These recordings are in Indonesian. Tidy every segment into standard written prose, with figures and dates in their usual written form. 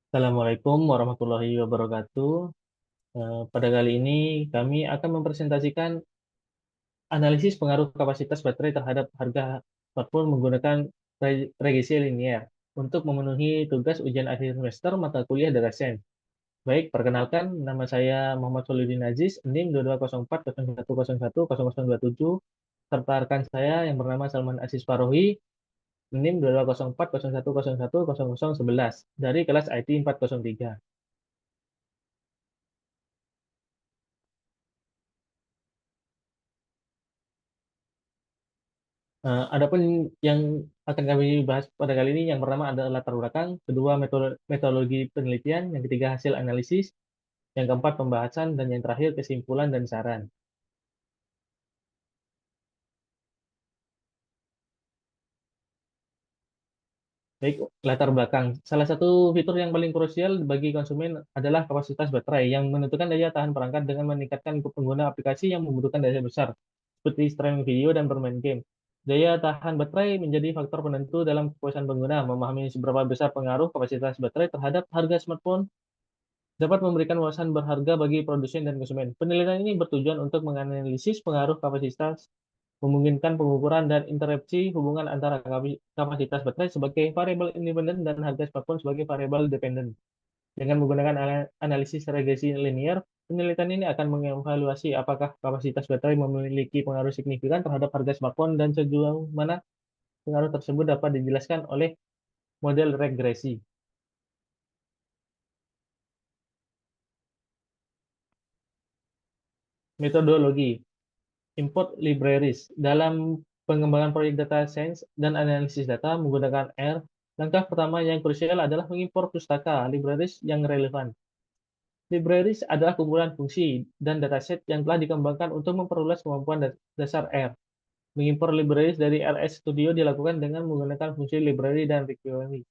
Assalamualaikum warahmatullahi wabarakatuh. Pada kali ini kami akan mempresentasikan analisis pengaruh kapasitas baterai terhadap harga smartphone menggunakan regresi linear untuk memenuhi tugas ujian akhir semester mata kuliah data science. Baik, perkenalkan nama saya Muhammad Solidin Aziz, NIM 220401010027, serta rekan saya yang bernama Salman Aziz Farohi, NIM 220401010011 dari kelas IT 403. Adapun yang akan kami bahas pada kali ini yang pertama adalah latar belakang, kedua metodologi penelitian, yang ketiga hasil analisis, yang keempat pembahasan, dan yang terakhir kesimpulan dan saran. Baik, latar belakang. Salah satu fitur yang paling krusial bagi konsumen adalah kapasitas baterai yang menentukan daya tahan perangkat dengan meningkatkan pengguna aplikasi yang membutuhkan daya besar, seperti streaming video dan bermain game. Daya tahan baterai menjadi faktor penentu dalam kepuasan pengguna. Memahami seberapa besar pengaruh kapasitas baterai terhadap harga smartphone dapat memberikan wawasan berharga bagi produsen dan konsumen. Penelitian ini bertujuan untuk menganalisis pengaruh kapasitas, memungkinkan pengukuran dan interupsi hubungan antara kapasitas baterai sebagai variabel independen dan harga smartphone sebagai variabel dependen. Dengan menggunakan analisis regresi linear, penelitian ini akan mengevaluasi apakah kapasitas baterai memiliki pengaruh signifikan terhadap harga smartphone dan sejauh mana pengaruh tersebut dapat dijelaskan oleh model regresi. Metodologi import libraries. Dalam pengembangan proyek data science dan analisis data menggunakan R, langkah pertama yang krusial adalah mengimpor pustaka libraries yang relevan. Libraries adalah kumpulan fungsi dan dataset yang telah dikembangkan untuk memperluas kemampuan dasar R. Mengimpor libraries dari RS Studio dilakukan dengan menggunakan fungsi library dan require.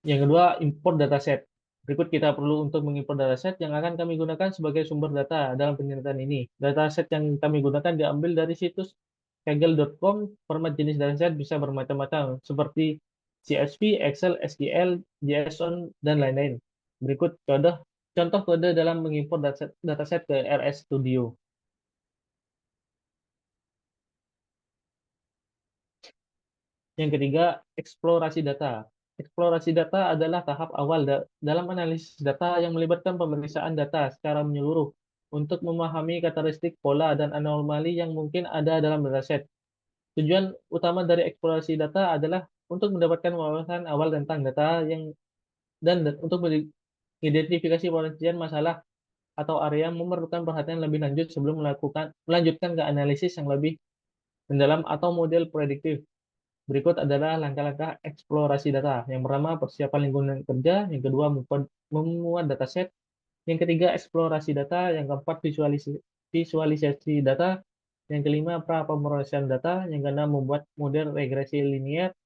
Yang kedua, import dataset. Berikut kita perlu untuk mengimpor dataset yang akan kami gunakan sebagai sumber data dalam penelitian ini. Dataset yang kami gunakan diambil dari situs kaggle.com. Format jenis dataset bisa bermacam-macam, seperti CSV, Excel, SQL, JSON, dan lain-lain. Berikut contoh kode dalam mengimpor dataset ke RS Studio. Yang ketiga, eksplorasi data. Eksplorasi data adalah tahap awal dalam analisis data yang melibatkan pemeriksaan data secara menyeluruh untuk memahami karakteristik, pola, dan anomali yang mungkin ada dalam dataset. Tujuan utama dari eksplorasi data adalah untuk mendapatkan wawasan awal tentang data untuk mengidentifikasi potensial masalah atau area yang memerlukan perhatian lebih lanjut sebelum melanjutkan ke analisis yang lebih mendalam atau model prediktif. Berikut adalah langkah-langkah eksplorasi data. Yang pertama, persiapan lingkungan kerja. Yang kedua, memuat dataset. Yang ketiga, eksplorasi data. Yang keempat, visualisasi data. Yang kelima, pra-pemrosesan data. Yang keenam, membuat model regresi linear.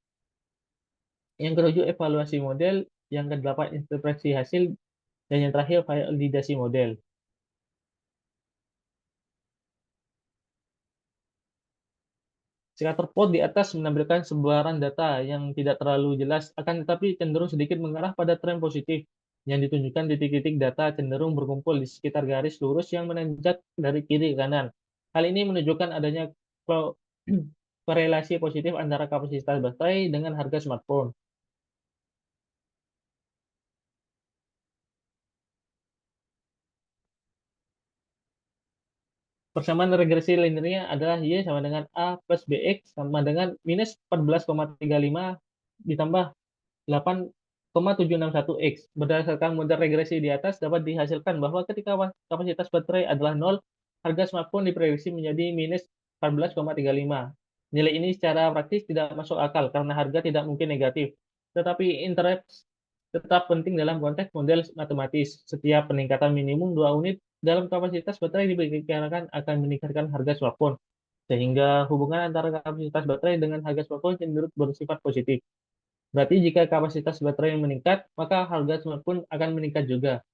Yang ketujuh, evaluasi model. Yang kedelapan, interpretasi hasil. Dan yang terakhir, validasi model. Scatter plot di atas menampilkan sebaran data yang tidak terlalu jelas, akan tetapi cenderung sedikit mengarah pada tren positif, yang ditunjukkan titik-titik data cenderung berkumpul di sekitar garis lurus yang menanjak dari kiri ke kanan. Hal ini menunjukkan adanya korelasi positif antara kapasitas baterai dengan harga smartphone. Persamaan regresi linearnya adalah Y sama dengan A plus BX sama dengan minus 14,35 ditambah 8,761 X. Berdasarkan model regresi di atas, dapat dihasilkan bahwa ketika kapasitas baterai adalah 0, harga smartphone diprediksi menjadi minus 14,35. Nilai ini secara praktis tidak masuk akal karena harga tidak mungkin negatif. Tetapi interest tetap penting dalam konteks model matematis. Setiap peningkatan minimum 2 unit dalam kapasitas baterai diperkirakan akan meningkatkan harga smartphone, sehingga hubungan antara kapasitas baterai dengan harga smartphone cenderung bersifat positif. Berarti jika kapasitas baterai meningkat, maka harga smartphone akan meningkat juga.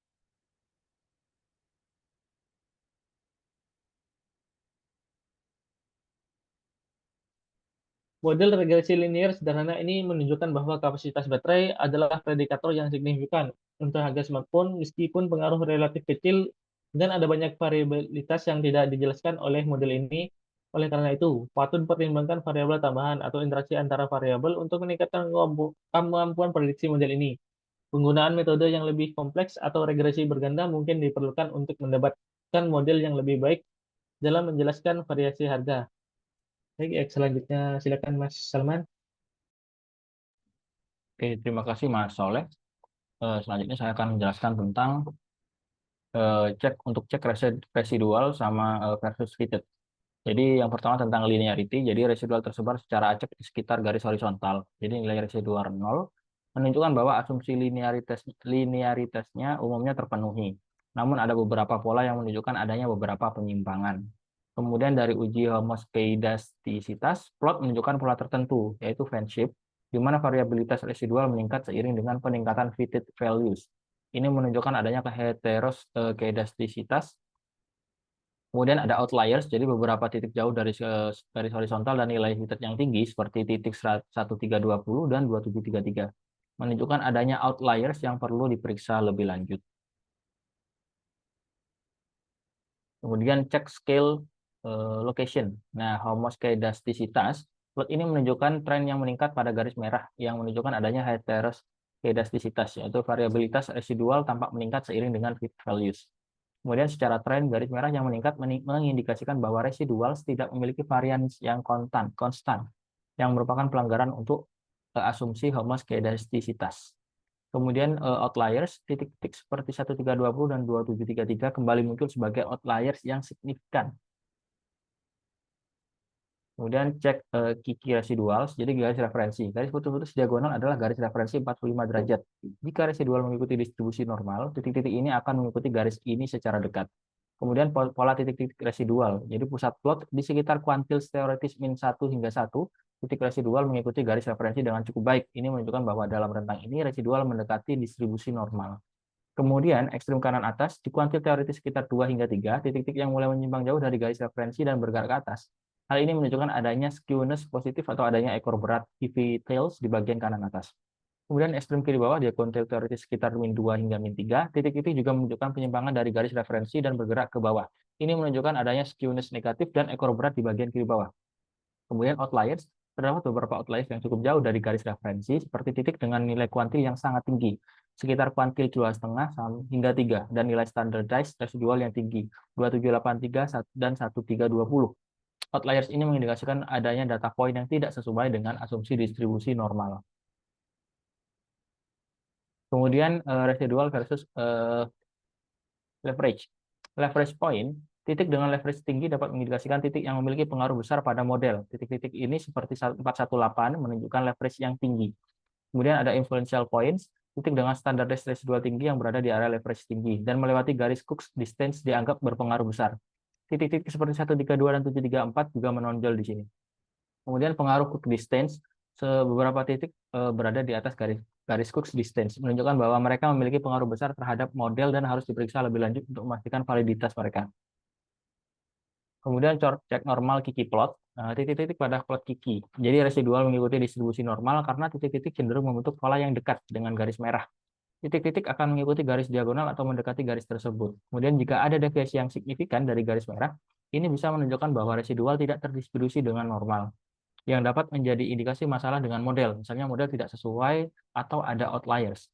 Model regresi linear sederhana ini menunjukkan bahwa kapasitas baterai adalah predikator yang signifikan untuk harga smartphone meskipun pengaruh relatif kecil dan ada banyak variabilitas yang tidak dijelaskan oleh model ini. Oleh karena itu, patut pertimbangkan variabel tambahan atau interaksi antara variabel untuk meningkatkan kemampuan prediksi model ini. Penggunaan metode yang lebih kompleks atau regresi berganda mungkin diperlukan untuk mendapatkan model yang lebih baik dalam menjelaskan variasi harga. Baik, selanjutnya silakan Mas Salman. Oke, terima kasih Mas Soleh. Selanjutnya saya akan menjelaskan tentang cek residual sama versus fitted. Jadi yang pertama tentang linearity, jadi residual tersebar secara acak di sekitar garis horizontal. Jadi nilai residual 0 menunjukkan bahwa asumsi linearitasnya umumnya terpenuhi. Namun ada beberapa pola yang menunjukkan adanya beberapa penyimpangan. Kemudian dari uji homoskedastisitas, plot menunjukkan pola tertentu, yaitu fan shape, di mana variabilitas residual meningkat seiring dengan peningkatan fitted values. Ini menunjukkan adanya keheteroskedastisitas. Kemudian ada outliers, jadi beberapa titik jauh dari garis horizontal dan nilai fitted yang tinggi seperti titik 1320 dan 2733. Menunjukkan adanya outliers yang perlu diperiksa lebih lanjut. Kemudian cek scale location. Nah, homoskedastisitas, plot ini menunjukkan tren yang meningkat pada garis merah yang menunjukkan adanya heteroskedastisitas, yaitu variabilitas residual tampak meningkat seiring dengan fit values. Kemudian secara tren, garis merah yang meningkat mengindikasikan bahwa residual tidak memiliki varians yang konstan, yang merupakan pelanggaran untuk asumsi homoskedastisitas. Kemudian outliers, titik-titik seperti 1320 dan 2733 kembali muncul sebagai outliers yang signifikan. Kemudian cek kiki residual, jadi garis referensi. Garis putus-putus diagonal adalah garis referensi 45 derajat. Jika residual mengikuti distribusi normal, titik-titik ini akan mengikuti garis ini secara dekat. Kemudian pola titik-titik residual, jadi pusat plot di sekitar kuantils teoretis min 1 hingga 1, titik residual mengikuti garis referensi dengan cukup baik. Ini menunjukkan bahwa dalam rentang ini residual mendekati distribusi normal. Kemudian, ekstrem kanan atas, di kuantil teoritis sekitar 2 hingga 3, titik-titik yang mulai menyimpang jauh dari garis referensi dan bergerak ke atas. Hal ini menunjukkan adanya skewness positif atau adanya ekor berat heavy tails di bagian kanan atas. Kemudian ekstrem kiri bawah, di kuantil teoritis sekitar min 2 hingga min 3, titik-titik juga menunjukkan penyimpangan dari garis referensi dan bergerak ke bawah. Ini menunjukkan adanya skewness negatif dan ekor berat di bagian kiri bawah. Kemudian outliers, terdapat beberapa outliers yang cukup jauh dari garis referensi, seperti titik dengan nilai kuantil yang sangat tinggi, sekitar kuantil 2,5 hingga 3, dan nilai standardized residual yang tinggi, 2783 dan 1320. Outliers ini mengindikasikan adanya data point yang tidak sesuai dengan asumsi distribusi normal. Kemudian residual versus leverage. Leverage point, titik dengan leverage tinggi dapat mengindikasikan titik yang memiliki pengaruh besar pada model. Titik-titik ini seperti 418 menunjukkan leverage yang tinggi. Kemudian ada influential points, titik dengan standardized residual tinggi yang berada di area leverage tinggi dan melewati garis Cook's distance dianggap berpengaruh besar. Titik-titik seperti 132 dan 734 juga menonjol di sini. Kemudian pengaruh Cook distance, beberapa titik berada di atas garis Cook distance, menunjukkan bahwa mereka memiliki pengaruh besar terhadap model dan harus diperiksa lebih lanjut untuk memastikan validitas mereka. Kemudian cek normal Kiki plot, titik-titik pada plot Kiki. Jadi residual mengikuti distribusi normal karena titik-titik cenderung membentuk pola yang dekat dengan garis merah. Titik-titik akan mengikuti garis diagonal atau mendekati garis tersebut. Kemudian jika ada deviasi yang signifikan dari garis merah, ini bisa menunjukkan bahwa residual tidak terdistribusi dengan normal, yang dapat menjadi indikasi masalah dengan model. Misalnya model tidak sesuai atau ada outliers.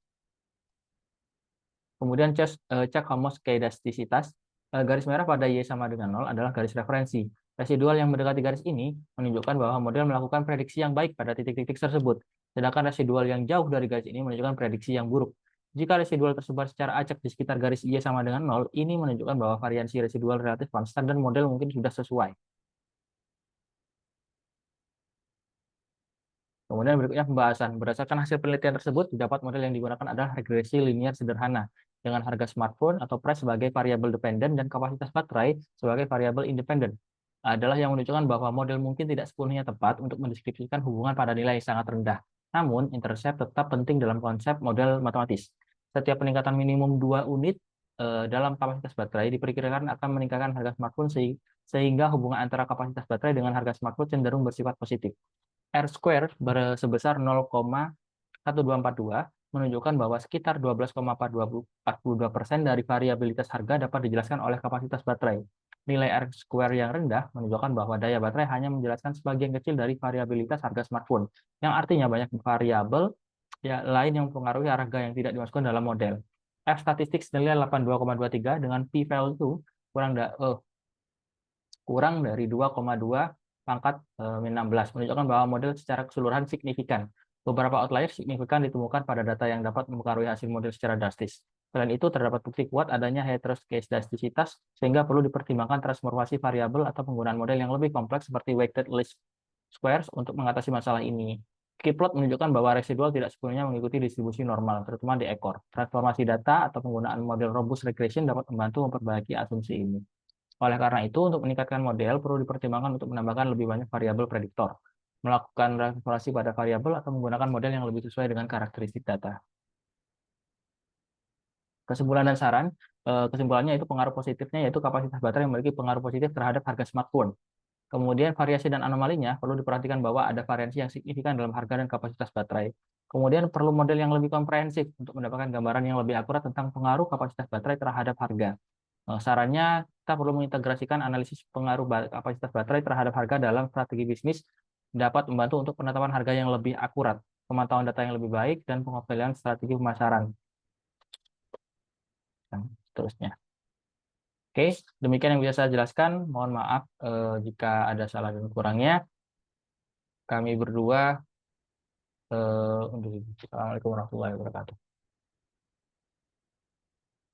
Kemudian cek homoskedastisitas. Garis merah pada Y sama dengan 0 adalah garis referensi. Residual yang mendekati garis ini menunjukkan bahwa model melakukan prediksi yang baik pada titik-titik tersebut. Sedangkan residual yang jauh dari garis ini menunjukkan prediksi yang buruk. Jika residual tersebar secara acak di sekitar garis Y sama dengan 0, ini menunjukkan bahwa variansi residual relatif konstan dan model mungkin sudah sesuai. Kemudian berikutnya pembahasan. Berdasarkan hasil penelitian tersebut, didapat model yang digunakan adalah regresi linear sederhana dengan harga smartphone atau price sebagai variabel dependen dan kapasitas baterai sebagai variabel independen. Adalah yang menunjukkan bahwa model mungkin tidak sepenuhnya tepat untuk mendeskripsikan hubungan pada nilai yang sangat rendah. Namun, intercept tetap penting dalam konsep model matematis. Setiap peningkatan minimum 2 unit dalam kapasitas baterai diperkirakan akan meningkatkan harga smartphone sehingga hubungan antara kapasitas baterai dengan harga smartphone cenderung bersifat positif. R square sebesar 0,1242 menunjukkan bahwa sekitar 12,42% dari variabilitas harga dapat dijelaskan oleh kapasitas baterai. Nilai R square yang rendah menunjukkan bahwa daya baterai hanya menjelaskan sebagian kecil dari variabilitas harga smartphone, yang artinya banyak variabel lain yang mempengaruhi harga yang tidak dimasukkan dalam model. F statistik senilai 82,23 dengan p value itu kurang dari 2,2 pangkat min 16, menunjukkan bahwa model secara keseluruhan signifikan. Beberapa outlier signifikan ditemukan pada data yang dapat mempengaruhi hasil model secara drastis. Selain itu, terdapat bukti kuat adanya heteroskedastisitas, sehingga perlu dipertimbangkan transformasi variabel atau penggunaan model yang lebih kompleks seperti weighted least squares untuk mengatasi masalah ini. Keyplot menunjukkan bahwa residual tidak sepenuhnya mengikuti distribusi normal, terutama di ekor. Transformasi data atau penggunaan model robust regression dapat membantu memperbaiki asumsi ini. Oleh karena itu, untuk meningkatkan model, perlu dipertimbangkan untuk menambahkan lebih banyak variabel prediktor, melakukan transformasi pada variabel, atau menggunakan model yang lebih sesuai dengan karakteristik data. Kesimpulan dan saran, kesimpulannya itu pengaruh positifnya yaitu kapasitas baterai yang memiliki pengaruh positif terhadap harga smartphone. Kemudian variasi dan anomalinya perlu diperhatikan bahwa ada variasi yang signifikan dalam harga dan kapasitas baterai. Kemudian perlu model yang lebih komprehensif untuk mendapatkan gambaran yang lebih akurat tentang pengaruh kapasitas baterai terhadap harga. Sarannya, kita perlu mengintegrasikan analisis pengaruh kapasitas baterai terhadap harga dalam strategi bisnis dapat membantu untuk penetapan harga yang lebih akurat, pemantauan data yang lebih baik, dan pengoperasian strategi pemasaran. Dan seterusnya. Oke, demikian yang bisa saya jelaskan. Mohon maaf jika ada salah dan kurangnya. Kami berdua undur diri. Assalamualaikum warahmatullahi wabarakatuh.